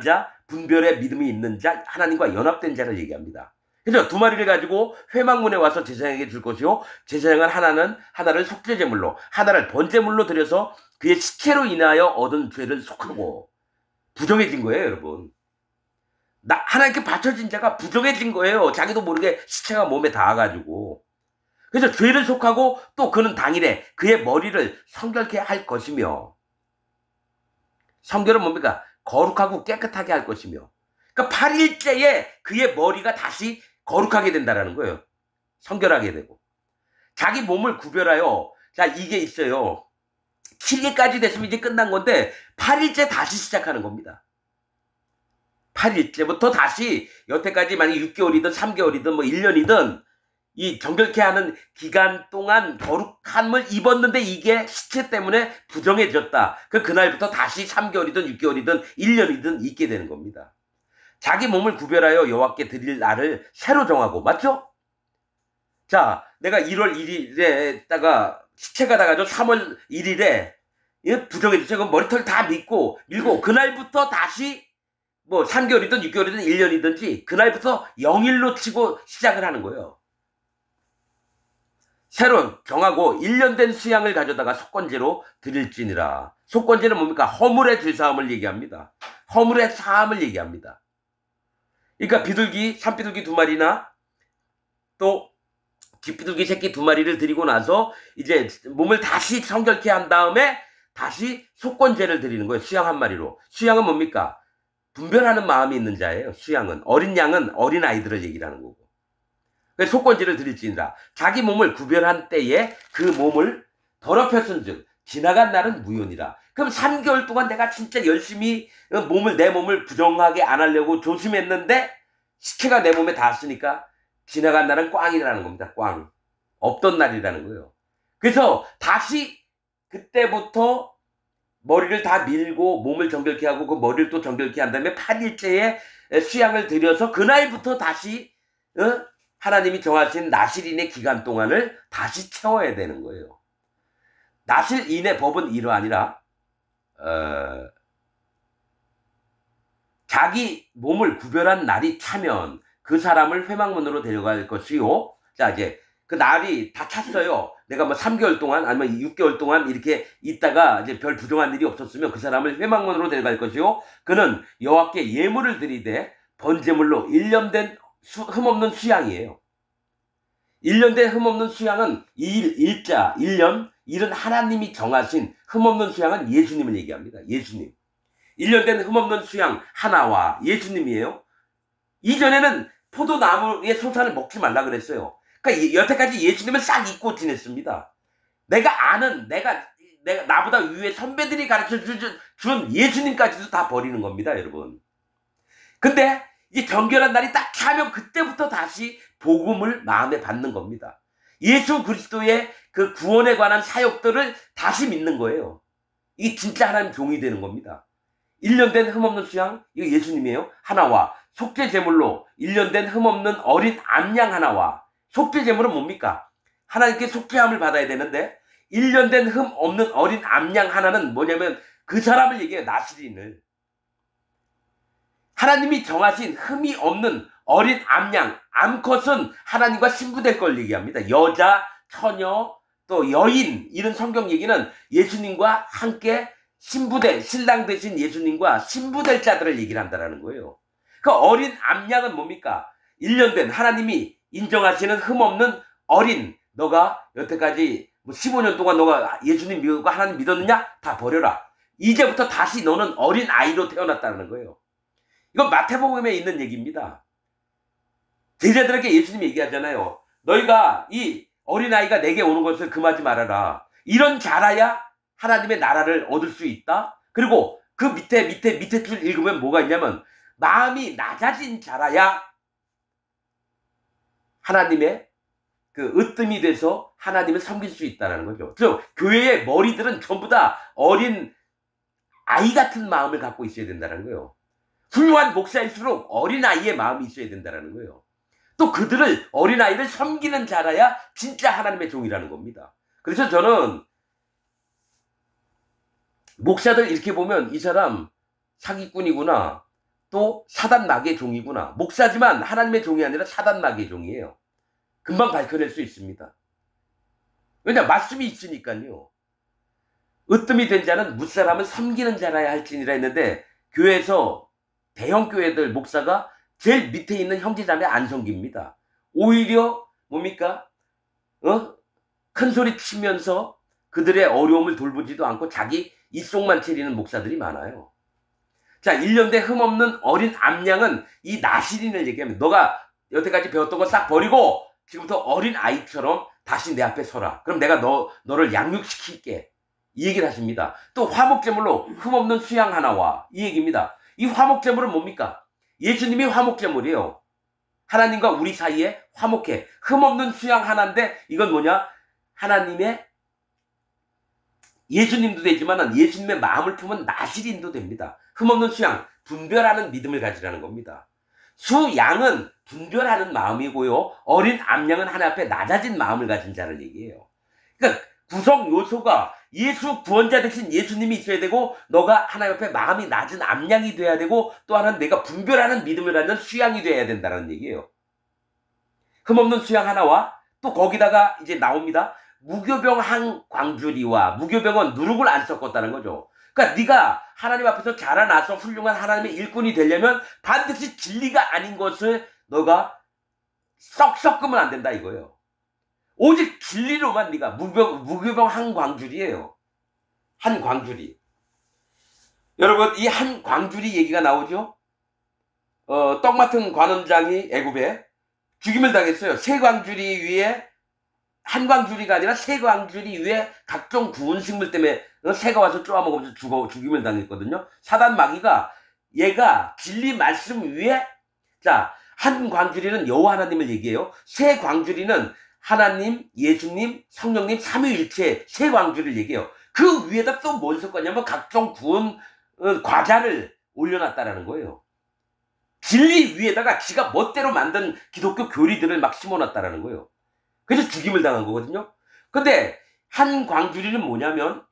자, 분별의 믿음이 있는 자, 하나님과 연합된 자를 얘기합니다. 그죠? 두 마리를 가지고 회막문에 와서 제사장에게 줄 것이요. 제사장은 하나를 속죄제물로, 하나를 번제물로 드려서 그의 시체로 인하여 얻은 죄를 속하고 부정해진 거예요, 여러분. 하나님께 바쳐진 자가 부정해진 거예요. 자기도 모르게 시체가 몸에 닿아가지고. 그래서 죄를 속하고 또 그는 당일에 그의 머리를 성결케 할 것이며, 성결은 뭡니까? 거룩하고 깨끗하게 할 것이며, 그러니까 8일째에 그의 머리가 다시 거룩하게 된다라는 거예요. 성결하게 되고. 자기 몸을 구별하여, 자, 이게 있어요. 7일까지 됐으면 이제 끝난 건데, 8일째 다시 시작하는 겁니다. 8일째부터 다시, 여태까지 만약 6개월이든 3개월이든 뭐 1년이든, 이 정결케 하는 기간 동안 거룩함을 입었는데 이게 시체 때문에 부정해졌다. 그날부터 다시 3개월이든 6개월이든 1년이든 있게 되는 겁니다. 자기 몸을 구별하여 여호와께 드릴 날을 새로 정하고, 맞죠? 자, 내가 1월 1일에다가 시체가 나가지고 3월 1일에 부정해졌어요. 그럼 머리털 다 밀고 그날부터 다시 뭐 3개월이든 6개월이든 1년이든지 그날부터 0일로 치고 시작을 하는 거예요. 새로 정하고 1년 된 수양을 가져다가 속건제로 드릴지니라. 속건제는 뭡니까? 허물의 죄사함을 얘기합니다. 허물의 사함을 얘기합니다. 그러니까 비둘기, 산비둘기 2마리나 또 뒷비둘기 새끼 2마리를 드리고 나서 이제 몸을 다시 성결케 한 다음에 다시 속건제를 드리는 거예요. 수양 1마리로. 수양은 뭡니까? 분별하는 마음이 있는 자예요. 수양은. 어린 양은 어린 아이들을 얘기를 하는 거고. 그래서 속건제를 드릴지니라. 자기 몸을 구별한 때에 그 몸을 더럽혔은즉 지나간 날은 무효니라. 그럼 3개월 동안 내가 진짜 열심히 내 몸을 부정하게 안 하려고 조심했는데 시체가 내 몸에 닿았으니까 지나간 날은 꽝이라는 겁니다. 꽝. 없던 날이라는 거예요. 그래서 다시 그때부터 머리를 다 밀고 몸을 정결케 하고 그 머리를 또 정결케 한 다음에 8일째에 수양을 드려서 그날부터 다시 하나님이 정하신 나실인의 기간 동안을 다시 채워야 되는 거예요. 나실인의 법은 이러하니라. 자기 몸을 구별한 날이 차면 그 사람을 회막문으로 데려갈 것이요. 자, 이제 그 날이 다 찼어요. 내가 뭐 3개월 동안 아니면 6개월 동안 이렇게 있다가 이제 별 부정한 일이 없었으면 그 사람을 회막문으로 데려갈 것이요. 그는 여호와께 예물을 드리되 번제물로 1년 된 흠없는 수양이에요. 1년 된 흠없는 수양은 일자, 1년, 일은 하나님이 정하신 흠없는 수양은 예수님을 얘기합니다. 예수님. 1년 된 흠없는 수양 하나와 예수님이에요. 이전에는 포도나무의 소산을 먹지 말라 그랬어요. 그러니까 여태까지 예수님을 싹 잊고 지냈습니다. 내가 아는, 나보다 위에 선배들이 가르쳐 준 예수님까지도 다 버리는 겁니다, 여러분. 근데 이 정결한 날이 딱 차면 그때부터 다시 복음을 마음에 받는 겁니다. 예수 그리스도의 그 구원에 관한 사역들을 다시 믿는 거예요. 이게 진짜 하나님 종이 되는 겁니다. 1년 된 흠없는 수양, 이거 예수님이에요. 하나와 속죄 제물로 1년 된 흠없는 어린 암양 하나와. 속죄 제물은 뭡니까? 하나님께 속죄함을 받아야 되는데 1년 된 흠 없는 어린 암양 하나는 뭐냐면 그 사람을 얘기해요. 나실인을. 하나님이 정하신 흠이 없는 어린 암양, 암컷은 하나님과 신부될 걸 얘기합니다. 여자, 처녀, 또 여인, 이런 성경 얘기는 예수님과 함께 신부될, 신랑 되신 예수님과 신부될 자들을 얘기를 한다는 거예요. 그 어린 암양은 뭡니까? 1년 된 하나님이 인정하시는 흠없는 어린, 너가 여태까지 15년 동안 너가 예수님 믿고 하나님 믿었느냐? 다 버려라. 이제부터 다시 너는 어린 아이로 태어났다는 거예요. 이건 마태복음에 있는 얘기입니다. 제자들에게 예수님이 얘기하잖아요. 너희가 이 어린아이가 내게 오는 것을 금하지 말아라. 이런 자라야 하나님의 나라를 얻을 수 있다. 그리고 그 밑에 줄 읽으면 뭐가 있냐면 마음이 낮아진 자라야 하나님의 그 으뜸이 돼서 하나님을 섬길 수 있다는 거죠. 그래서 교회의 머리들은 전부 다 어린 아이 같은 마음을 갖고 있어야 된다는 거예요. 훌륭한 목사일수록 어린아이의 마음이 있어야 된다는 거예요. 또 그들을 어린아이를 섬기는 자라야 진짜 하나님의 종이라는 겁니다. 그래서 저는 목사들 이렇게 보면 이 사람 사기꾼이구나. 또 사단 마귀의 종이구나. 목사지만 하나님의 종이 아니라 사단 마귀의 종이에요. 금방 밝혀낼 수 있습니다. 왜냐? 말씀이 있으니까요. 으뜸이 된 자는 무사람을 섬기는 자라야 할지니라 했는데, 교회에서 대형 교회들 목사가 제일 밑에 있는 형제자매 안 섬깁니다. 오히려 뭡니까? 큰 소리 치면서 그들의 어려움을 돌보지도 않고 자기 입속만 채리는 목사들이 많아요. 자, 1년대 흠없는 어린 암양은 이 나시린을 얘기하면, 너가 여태까지 배웠던 거 싹 버리고 지금부터 어린 아이처럼 다시 내 앞에 서라. 그럼 내가 너를 양육시킬게. 이 얘기를 하십니다. 또 화목제물로 흠없는 수양 하나와, 이 얘기입니다. 이 화목제물은 뭡니까? 예수님이 화목제물이에요. 하나님과 우리 사이에 화목해. 흠없는 수양 하나인데, 이건 뭐냐? 하나님의, 예수님도 되지만 예수님의 마음을 품은 나시린도 됩니다. 흠없는 수양, 분별하는 믿음을 가지라는 겁니다. 수양은 분별하는 마음이고요. 어린 암양은 하나님 앞에 낮아진 마음을 가진 자를 얘기해요. 그러니까 구성 요소가 예수 구원자 대신 예수님이 있어야 되고, 너가 하나님 앞에 마음이 낮은 암양이 돼야 되고, 또 하나는 내가 분별하는 믿음을 갖는 수양이 돼야 된다는 얘기예요. 흠없는 수양 하나와, 또 거기다가 이제 나옵니다. 무교병 한 광주리와, 무교병은 누룩을 안 섞었다는 거죠. 그러니까 네가 하나님 앞에서 자라나서 훌륭한 하나님의 일꾼이 되려면 반드시 진리가 아닌 것을 너가 썩 섞으면 안 된다 이거예요. 오직 진리로만 네가, 무교병 한 광주리예요. 한 광주리. 여러분, 이 한 광주리 얘기가 나오죠. 떡 맡은 관원장이 애굽에 죽임을 당했어요. 세 광주리 위에, 한 광주리가 아니라 세 광주리 위에 각종 구운 식물 때문에 새가 와서 쪼아먹으면서 죽임을 당했거든요. 사단 마귀가, 얘가 진리 말씀 위에, 자, 한 광주리는 여호와 하나님을 얘기해요. 세 광주리는 하나님, 예수님, 성령님 삼위일체 세 광주리를 얘기해요. 그 위에다 또 뭘 섞었냐면 각종 구운 과자를 올려놨다라는 거예요. 진리 위에다가 지가 멋대로 만든 기독교 교리들을 막 심어놨다라는 거예요. 그래서 죽임을 당한 거거든요. 근데 한 광주리는 뭐냐면,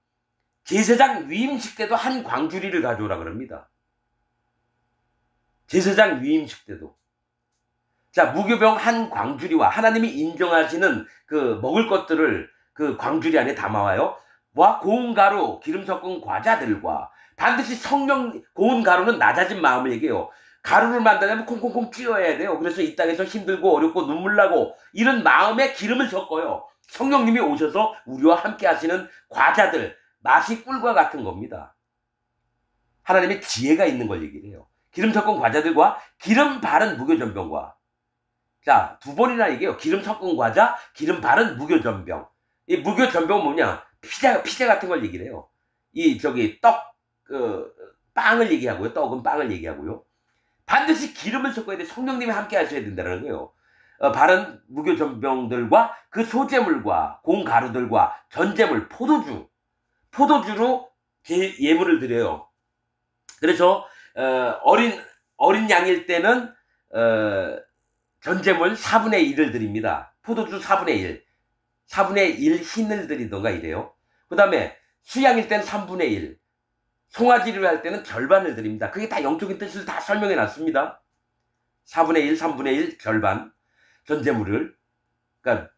제사장 위임식 때도 한 광주리를 가져오라 그럽니다. 제사장 위임식 때도. 자, 무교병 한 광주리와, 하나님이 인정하시는 그 먹을 것들을 그 광주리 안에 담아와요. 와, 고운 가루, 기름 섞은 과자들과, 반드시 성령, 고운 가루는 낮아진 마음을 얘기해요. 가루를 만들려면 콩콩콩 찧어야 돼요. 그래서 이 땅에서 힘들고 어렵고 눈물 나고 이런 마음에 기름을 섞어요. 성령님이 오셔서 우리와 함께 하시는 과자들, 맛이 꿀과 같은 겁니다. 하나님의 지혜가 있는 걸 얘기를 해요. 기름 섞은 과자들과 기름 바른 무교전병과. 자, 두 번이나 얘기해요. 기름 섞은 과자, 기름 바른 무교전병. 이 무교전병은 뭐냐? 피자 같은 걸 얘기를 해요. 빵을 얘기하고요. 떡은 빵을 얘기하고요. 반드시 기름을 섞어야 돼. 성령님이 함께 하셔야 된다는 거예요. 바른 무교전병들과 그 소재물과 공가루들과 전제물, 포도주로 예물을 드려요. 그래서 어린 양일 때는 전제물 4분의 1을 드립니다. 포도주 4분의 1 흰을 드리던가 이래요. 그 다음에 수양일 때는 3분의 1, 송아지를 할 때는 절반을 드립니다. 그게 다 영적인 뜻을 다 설명해 놨습니다. 4분의 1, 3분의 1 절반 전제물을, 그러니까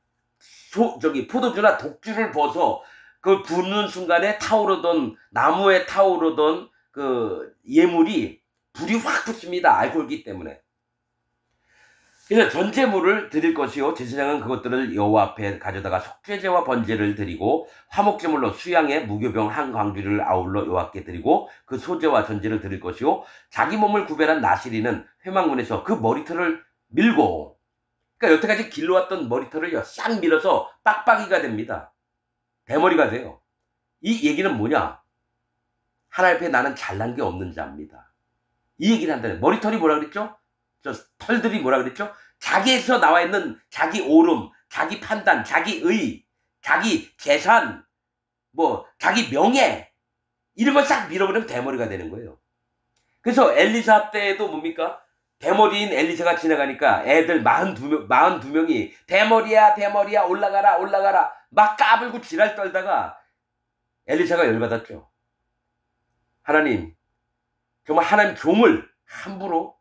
포도주나 독주를 벗어 그 붓는 순간에 타오르던, 나무에 타오르던 그 예물이 불이 확 붙습니다. 알코올기 때문에. 그래서 전제물을 드릴 것이요, 제사장은 그것들을 여호와 앞에 가져다가 속죄제와 번제를 드리고, 화목제물로 수양의 무교병 한 광주리를 아울러 여호와께 드리고, 그 소제와 전제를 드릴 것이요, 자기 몸을 구별한 나시리는 회막문에서 그 머리털을 밀고, 그러니까 여태까지 길러왔던 머리털을 싹 밀어서 빡빡이가 됩니다. 대머리가 돼요. 이 얘기는 뭐냐? 하나님 앞에 나는 잘난 게 없는 자입니다. 이 얘기를 한다는. 머리털이 뭐라 그랬죠? 저 털들이 뭐라 그랬죠? 자기에서 나와 있는 자기 옳음, 자기 판단, 자기 의, 자기 재산, 자기 명예, 이런 걸 싹 밀어버리면 대머리가 되는 거예요. 그래서 엘리사 때도 뭡니까? 대머리인 엘리사가 지나가니까 애들 42명이 대머리야 올라가라 막 까불고 지랄 떨다가 엘리사가 열받았죠. 하나님, 정말 하나님 종을 함부로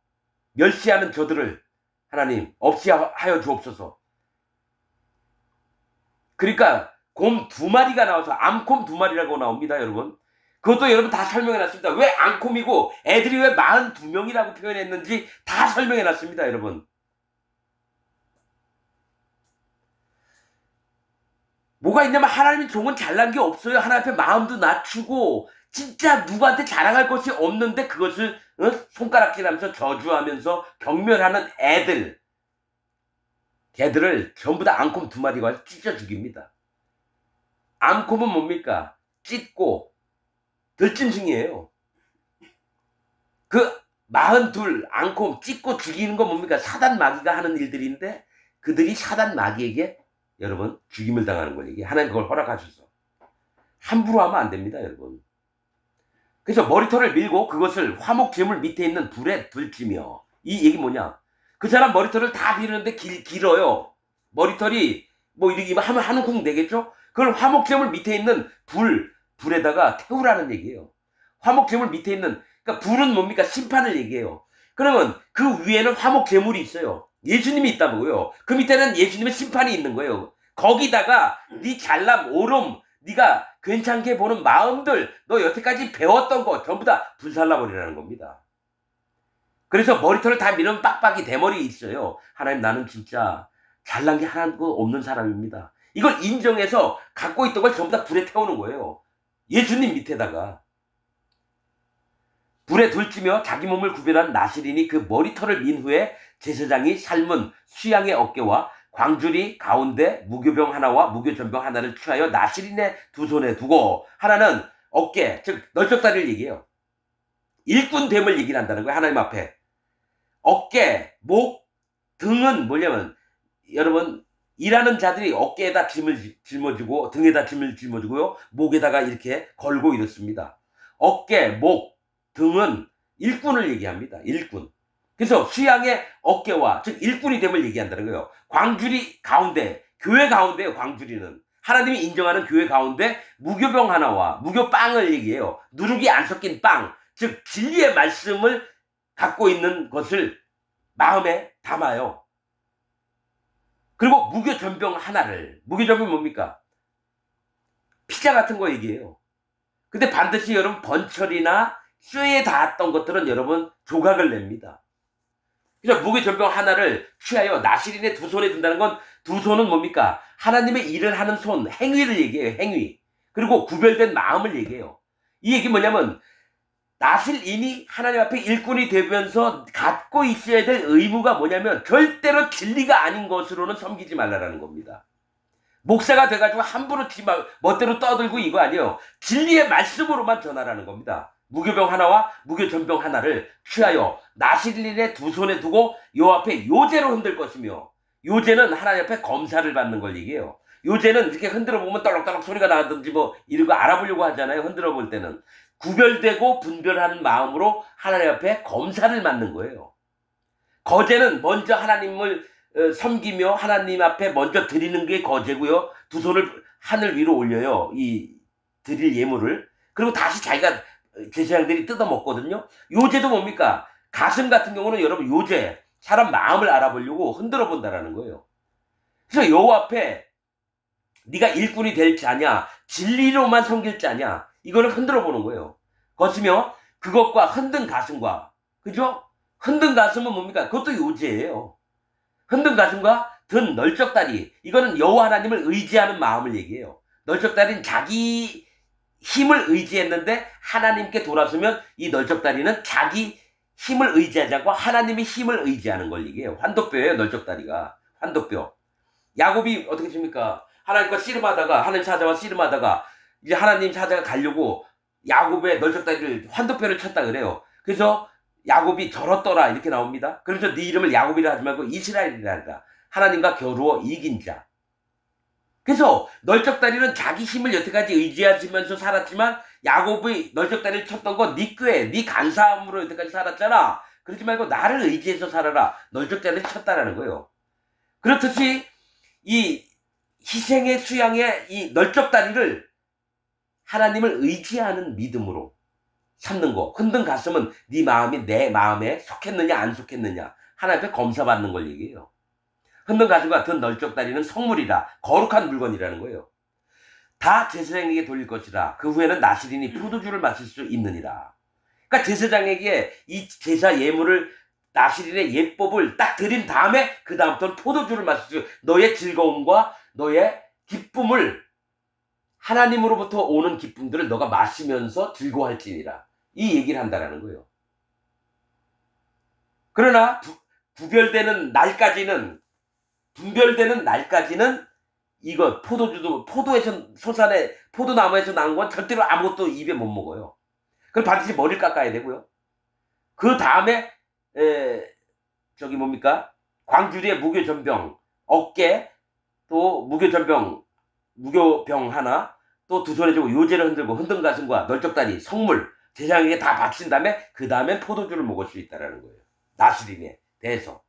멸시하는 저들을 하나님 없이 하여 주옵소서. 그러니까 곰 2마리가 나와서 암콤 2마리라고 나옵니다, 여러분. 그것도 여러분 다 설명해 놨습니다. 왜 암콤이고 애들이 왜 42명이라고 표현했는지 다 설명해 놨습니다, 여러분. 뭐가 있냐면 하나님의 종은 잘난 게 없어요. 하나님 앞에 마음도 낮추고 진짜 누구한테 자랑할 것이 없는데 그것을 손가락질하면서 저주하면서 경멸하는 애들, 걔들을 전부 다 암콤 2마리가 찢어 죽입니다. 암콤은 뭡니까? 찢고 들짐승이에요. 그 42 암콤 찢고 죽이는 건 뭡니까? 사단 마귀가 하는 일들인데 그들이 사단 마귀에게 여러분 죽임을 당하는 거예요. 하나님 그걸 허락하셔서 함부로 하면 안 됩니다, 여러분. 그래서 머리털을 밀고 그것을 화목제물 밑에 있는 불에 들지며, 이 얘기 뭐냐? 그 사람 머리털을 다 밀었는데 길어요. 머리털이 뭐 이렇게 하면 한 움큼 되겠죠? 그걸 화목제물 밑에 있는 불에다가 태우라는 얘기예요. 화목제물 밑에 있는, 그러니까 불은 뭡니까? 심판을 얘기해요. 그러면 그 위에는 화목제물이 있어요. 예수님이 있다고요. 그 밑에는 예수님의 심판이 있는 거예요. 거기다가 네 잘남, 오름, 네가 괜찮게 보는 마음들, 너 여태까지 배웠던 거 전부 다 불살라버리라는 겁니다. 그래서 머리털을 다 밀으면 빡빡이 대머리 있어요. 하나님, 나는 진짜 잘난 게 하나도 없는 사람입니다. 이걸 인정해서 갖고 있던 걸 전부 다 불에 태우는 거예요. 예수님 밑에다가. 불에 둘지며 자기 몸을 구별한 나실인이 그 머리털을 민 후에 제사장이 삶은 수양의 어깨와 광주리 가운데 무교병 하나와 무교전병 하나를 취하여 나실인의 2손에 두고, 하나는 어깨, 즉 널쩍다리를 얘기해요. 일꾼됨을 얘기를 한다는 거예요, 하나님 앞에. 어깨, 목, 등은 뭐냐면 여러분 일하는 자들이 어깨에다 짐을 짊어지고 등에다 짐을 짊어지고요, 목에다가 이렇게 걸고 이렇습니다. 어깨, 목, 등은 일꾼을 얘기합니다. 일꾼. 그래서 수양의 어깨와 즉 일꾼이 됨을 얘기한다는 거예요. 광주리 가운데, 교회 가운데요. 광주리는 하나님이 인정하는 교회 가운데 무교병 하나와 무교빵을 얘기해요. 누룩이 안 섞인 빵, 즉 진리의 말씀을 갖고 있는 것을 마음에 담아요. 그리고 무교전병 하나를, 무교전병이 뭡니까? 피자 같은 거 얘기해요. 근데 반드시 여러분 번철이나 쇠에 닿았던 것들은 여러분 조각을 냅니다. 그래서 무교전병 하나를 취하여 나실인의 2손에 든다는 건, 2손은 뭡니까? 하나님의 일을 하는 손, 행위를 얘기해요. 행위. 그리고 구별된 마음을 얘기해요. 이 얘기 뭐냐면 나실인이 하나님 앞에 일꾼이 되면서 갖고 있어야 될 의무가 뭐냐면 절대로 진리가 아닌 것으로는 섬기지 말라라는 겁니다. 목사가 돼가지고 함부로 멋대로 떠들고 이거 아니에요. 진리의 말씀으로만 전하라는 겁니다. 무교병 하나와 무교전병 하나를 취하여 나실인의 2손에 두고 요 앞에 요제로 흔들 것이며, 요제는 하나님 앞에 검사를 받는 걸 얘기해요. 요제는 이렇게 흔들어 보면 떨럭떨럭 소리가 나든지 뭐 이런 거 알아보려고 하잖아요. 흔들어 볼 때는 구별되고 분별하는 마음으로 하나님 앞에 검사를 받는 거예요. 거제는 먼저 하나님을 섬기며 하나님 앞에 먼저 드리는 게 거제고요. 2손을 하늘 위로 올려요. 이 드릴 예물을. 그리고 다시 자기가 제사장들이 뜯어 먹거든요. 요제도 뭡니까? 가슴 같은 경우는 여러분 요제, 사람 마음을 알아보려고 흔들어 본다라는 거예요. 그래서 요 앞에 네가 일꾼이 될 자냐, 진리로만 섬길 자냐, 이거를 흔들어 보는 거예요. 거치며 그것과 흔든 가슴과, 그죠? 흔든 가슴은 뭡니까? 그것도 요제예요. 흔든 가슴과 든 널쩍다리, 이거는 여호와 하나님을 의지하는 마음을 얘기해요. 널쩍다리는 자기 힘을 의지했는데 하나님께 돌아서면 이 널쩍다리는 자기 힘을 의지하지 않고 하나님의 힘을 의지하는 걸 얘기해요. 환도뼈예요, 널쩍다리가. 환도뼈. 야곱이 어떻게 칩니까? 하나님과 씨름하다가, 하나님 찾아와 씨름하다가 이제 하나님 찾아가 가려고 야곱의 널쩍다리를, 환도뼈를 쳤다 그래요. 그래서 야곱이 절었더라 이렇게 나옵니다. 그래서 네 이름을 야곱이라 하지 말고 이스라엘이라 하라. 하나님과 겨루어 이긴 자. 그래서 널쩍다리는 자기 힘을 여태까지 의지하시면서 살았지만 야곱의 널쩍다리를 쳤던 건 네 꾀, 네 간사함으로 여태까지 살았잖아. 그러지 말고 나를 의지해서 살아라. 널쩍다리를 쳤다라는 거예요. 그렇듯이 이 희생의 수양의 이 널쩍다리를 하나님을 의지하는 믿음으로, 삼는 거. 흔든 가슴은 네 마음이 내 마음에 속했느냐 안 속했느냐 하나님 앞에 검사받는 걸 얘기해요. 흔든 가슴과 든 널쩍 다리는 성물이라 거룩한 물건이라는 거예요. 다 제사장에게 돌릴 것이라. 그 후에는 나시린이 포도주를 마실 수 있느니라. 그러니까 제사장에게 이 제사 예물을 나시린의 예법을 딱 드린 다음에 그 다음부터는 포도주를 마실 수, 너의 즐거움과 너의 기쁨을, 하나님으로부터 오는 기쁨들을 너가 마시면서 즐거워할지니라. 이 얘기를 한다라는 거예요. 그러나 분별되는 날까지는 이거 포도주도 포도나무에서 나온 건 절대로 아무것도 입에 못 먹어요. 그럼 반드시 머리를 깎아야 되고요. 그 다음에 광주리에 무교전병, 어깨, 또 무교병 하나, 또 두 손에 쥐고 요제를 흔들고 흔든 가슴과 널쩍다리, 성물, 제사장에게 다 바친 다음에 그 다음엔 포도주를 먹을 수 있다라는 거예요. 나시린에 대해서.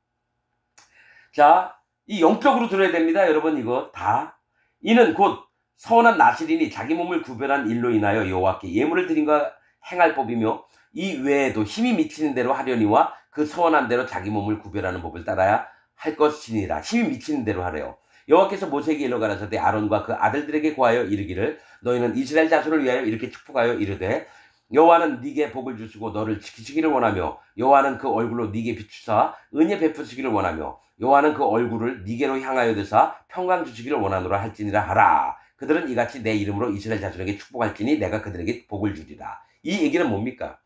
자, 이 영적으로 들어야 됩니다. 여러분 이거 다. 이는 곧 선한 나시린이 자기 몸을 구별한 일로 인하여 여호와께 예물을 드린과 행할 법이며 이 외에도 힘이 미치는 대로 하려니와 그 선한 대로 자기 몸을 구별하는 법을 따라야 할 것이니라. 힘이 미치는 대로 하래요. 여호와께서 모세에게 일러 가라사대 아론과 그 아들들에게 고하여 이르기를 너희는 이스라엘 자손을 위하여 이렇게 축복하여 이르되 여호와는 네게 복을 주시고 너를 지키시기를 원하며 여호와는 그 얼굴로 네게 비추사 은혜 베푸시기를 원하며 여호와는 그 얼굴을 네게로 향하여 드사 평강 주시기를 원하노라 할지니라 하라. 그들은 이같이 내 이름으로 이스라엘 자손에게 축복할지니 내가 그들에게 복을 주리라. 이 얘기는 뭡니까?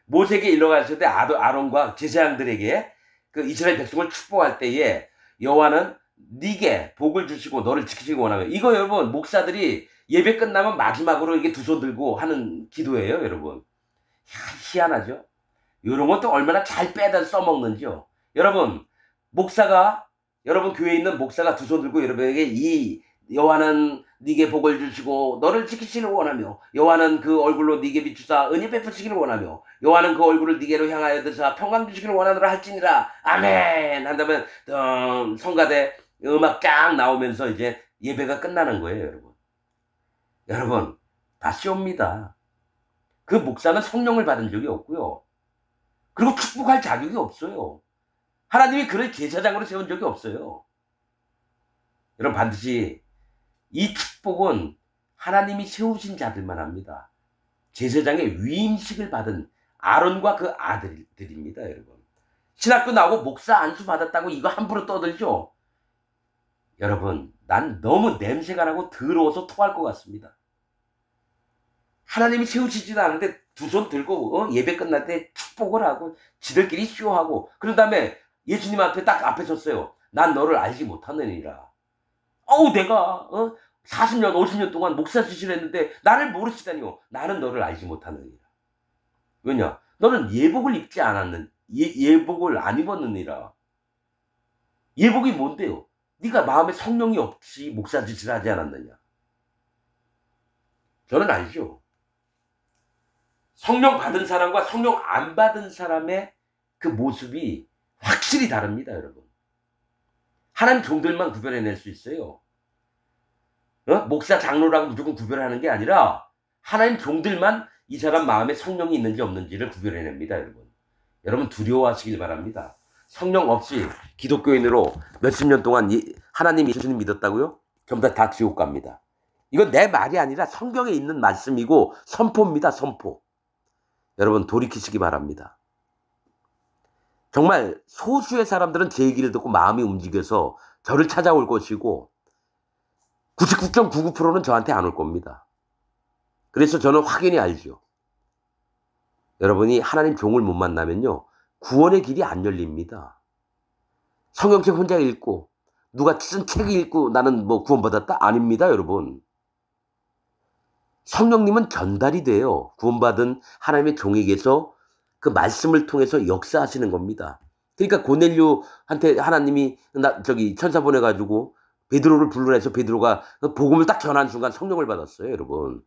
모세에게 일러 가라사대 때 아론과 제사장들에게 그 이스라엘 백성을 축복할 때에 여호와는 네게 복을 주시고 너를 지키시기 원하며, 이거 여러분 목사들이 예배 끝나면 마지막으로 이게 두 손 들고 하는 기도예요, 여러분. 희한하죠? 이런 것도 얼마나 잘 빼다 써먹는지요. 여러분 교회에 있는 목사가 두 손 들고 여러분에게 이 여호와는 네게 복을 주시고 너를 지키시기를 원하며 여호와는 그 얼굴로 네게 비추사 은혜 베푸시기를 원하며 여호와는 그 얼굴을 네게로 향하여 드사 평강 주시기를 원하노라 할지니라. 아멘 한다면 성가대 음악 쫙 나오면서 이제 예배가 끝나는 거예요, 여러분. 여러분 다 쇼입니다. 그 목사는 성령을 받은 적이 없고요. 그리고 축복할 자격이 없어요. 하나님이 그를 제사장으로 세운 적이 없어요. 여러분 반드시 이 축복은 하나님이 세우신 자들만 합니다. 제사장의 위임식을 받은 아론과 그 아들들입니다, 여러분. 신학교 나오고 목사 안수 받았다고 이거 함부로 떠들죠? 여러분, 난 너무 냄새가 나고 더러워서 토할 것 같습니다. 하나님이 세우시지도 않은데 두 손 들고 예배 끝날 때 축복을 하고 지들끼리 쇼하고 그런 다음에 예수님한테 딱 앞에 섰어요. 난 너를 알지 못하느니라. 내가 40년 50년 동안 목사 짓을 했는데 나를 모르시다니요. 나는 너를 알지 못하느니라. 왜냐? 너는 예복을 입지 않았는 예복을 안 입었느니라. 예복이 뭔데요? 네가 마음에 성령이 없이 목사 짓을 하지 않았느냐. 저는 알죠. 성령 받은 사람과 성령 안 받은 사람의 그 모습이 확실히 다릅니다, 여러분. 하나님 종들만 구별해낼 수 있어요. 목사 장로라고 무조건 구별하는 게 아니라 하나님 종들만 이 사람 마음에 성령이 있는지 없는지를 구별해냅니다, 여러분. 여러분 두려워하시길 바랍니다. 성령 없이 기독교인으로 몇십 년 동안 하나님 예수님 믿었다고요? 전부 다 지옥 갑니다. 이건 내 말이 아니라 성경에 있는 말씀이고 선포입니다, 선포. 여러분 돌이키시기 바랍니다. 정말 소수의 사람들은 제 얘기를 듣고 마음이 움직여서 저를 찾아올 것이고 99.99%는 저한테 안 올 겁니다. 그래서 저는 확연히 알죠. 여러분이 하나님 종을 못 만나면요. 구원의 길이 안 열립니다. 성경책 혼자 읽고 누가 쓴 책을 읽고 나는 구원받았다? 아닙니다, 여러분. 성령님은 전달이 돼요. 구원받은 하나님의 종에게서 그 말씀을 통해서 역사하시는 겁니다. 그러니까 고넬료한테 하나님이 천사 보내가지고 베드로를 불러내서 베드로가 복음을 딱 전한 순간 성령을 받았어요, 여러분.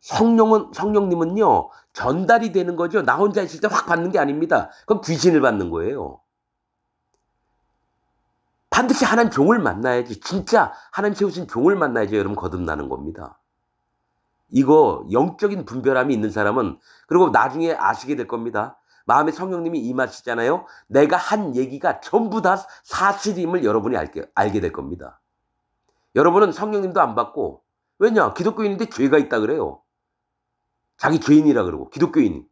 성령님은요 전달이 되는 거죠. 나 혼자 있을 때 확 받는 게 아닙니다. 그건 귀신을 받는 거예요. 반드시 하나님 종을 만나야지. 진짜 하나님 세우신 종을 만나야지 여러분 거듭나는 겁니다. 이거 영적인 분별함이 있는 사람은 그리고 나중에 아시게 될 겁니다. 마음에 성령님이 임하시잖아요. 내가 한 얘기가 전부 다 사실임을 여러분이 알게 될 겁니다. 여러분은 성령님도 안 받고 왜냐? 기독교인인데 죄가 있다 그래요. 자기 죄인이라 그러고 기독교인.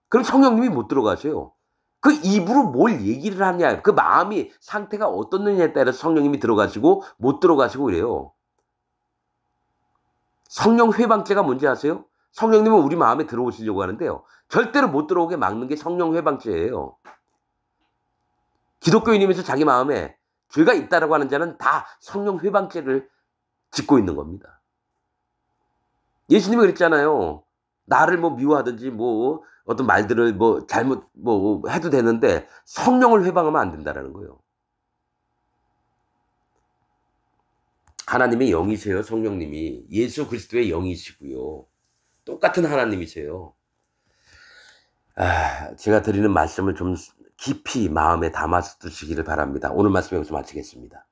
그럼 성령님이 못 들어가세요. 그 입으로 뭘 얘기를 하냐 그 마음이 상태가 어떻느냐에 따라서 성령님이 들어가시고 못 들어가시고 그래요. 성령 회방죄가 뭔지 아세요? 성령님은 우리 마음에 들어오시려고 하는데요. 절대로 못 들어오게 막는 게 성령 회방죄예요. 기독교인이면서 자기 마음에 죄가 있다라고 하는 자는 다 성령 회방죄를 짓고 있는 겁니다. 예수님이 그랬잖아요. 나를 뭐 미워하든지 뭐 어떤 말들을 뭐 잘못 뭐 해도 되는데 성령을 회방하면 안 된다라는 거예요. 하나님의 영이세요, 성령님이. 예수 그리스도의 영이시고요. 똑같은 하나님이세요. 제가 드리는 말씀을 좀 깊이 마음에 담아서 드시기를 바랍니다. 오늘 말씀 여기서 마치겠습니다.